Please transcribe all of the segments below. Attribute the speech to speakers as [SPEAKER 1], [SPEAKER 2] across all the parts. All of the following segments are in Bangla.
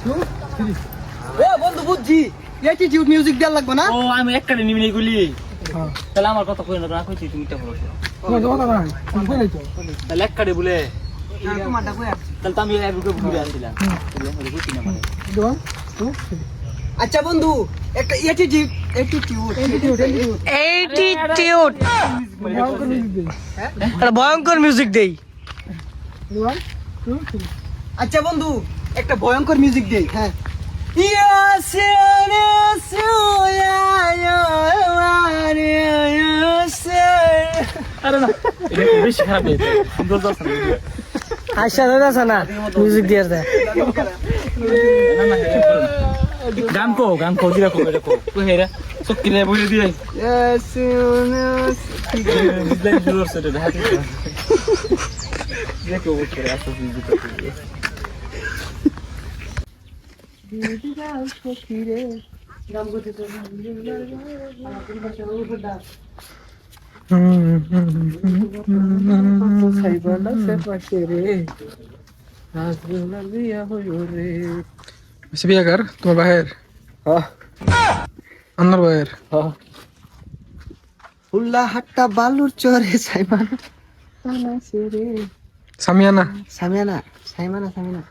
[SPEAKER 1] ও বন্ধু বুঝছি অ্যাটিটিউড মিউজিক দেওয়া লাগবে না?
[SPEAKER 2] ও আমি একটা নিবি নেই গুলি তাহলে আমার কথা কই না রাখছি তুমি তো বলো তাহলে একটা বলে
[SPEAKER 1] তোমারটা কই আছে?
[SPEAKER 2] তাহলে তো আমি এগুলো ঘুরে আসছিলাম বুঝছি না মানে
[SPEAKER 1] আচ্ছা বন্ধু একটা অ্যাটিটিউড একটা ভয়ঙ্কর মিউজিক দেই। আচ্ছা বন্ধু একটা ভয়ঙ্কর মিউজিক দেই। হ্যাঁ
[SPEAKER 2] আরে না এটা বেশি খারাপ হয়েছে সুন্দর দর্শন
[SPEAKER 1] আশা দাদা না মিউজিক দিয়ে দেয়।
[SPEAKER 2] গান কো দিরা কো এটা কো কো হেরা সত্যি রে বলে দিয়ে দিলাই জোর সে রে হাতে দেখো ও করে আসো মিউজিক করতে
[SPEAKER 3] বিয়া কর তোমার বাহের আন্নার বাহের
[SPEAKER 1] উল্লা হাট্টা বালুর চরে সাইমানা
[SPEAKER 3] সামিয়ানা
[SPEAKER 1] সামিয়ানা সামিয়ানা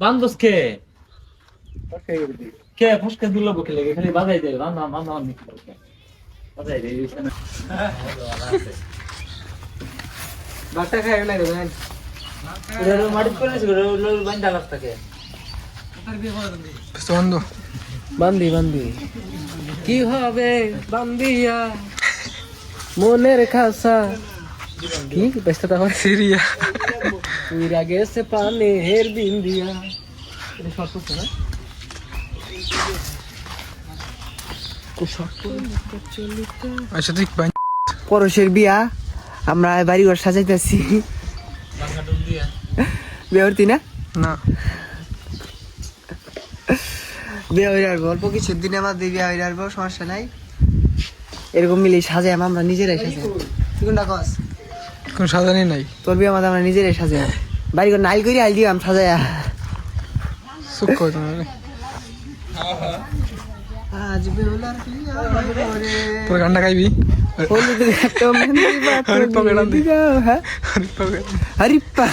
[SPEAKER 2] বান্দস কে ফসকে দিল বকে লাগে খালি বাজাই দে রান্না মান্না নি বাজাই দে
[SPEAKER 1] বাটা খাই না রে ভাই
[SPEAKER 2] এটা মাটি করে আছে লোল বান্দা লাগতাকে
[SPEAKER 3] বন্ধু
[SPEAKER 1] বান্দি কি হবে বান্দিয়া মনের খাসা কি বেস্তা হয়
[SPEAKER 3] সিরিয়া
[SPEAKER 1] উইরা গেছে পানের বিন্দিয়া এটা শর্ট করছে না
[SPEAKER 3] আচ্ছা ঠিক ভাই
[SPEAKER 1] পরশের বিয়া আমরা বাড়িঘর সাজাইতেছি বিয়ে হতি না
[SPEAKER 3] না
[SPEAKER 1] বিয়ে হয়ে আসবো অল্প কিছু দিনে আমার বিয়ে হয়ে আসবো সমস্যা নাই এরকম মিলে সাজাই আমরা নিজেরাই সাজাই তুই কোনটা কস
[SPEAKER 3] কোন সাজানি নাই
[SPEAKER 1] তোর বিয়ে আমাদের আমরা নিজেরাই সাজাই বাড়িঘর নাইল করে আইল দিলাম সাজাইয়া
[SPEAKER 3] সুখ করে তোমার
[SPEAKER 1] আজ বেহুলার বিয়া করে
[SPEAKER 3] তোর গানটা গাইবি
[SPEAKER 1] হলুদ একটা মেহেন্দি বাত
[SPEAKER 3] হরিপ্পা বেড়ান দি।
[SPEAKER 1] হ্যাঁ
[SPEAKER 3] হরিপ্পা
[SPEAKER 1] হরিপ্পা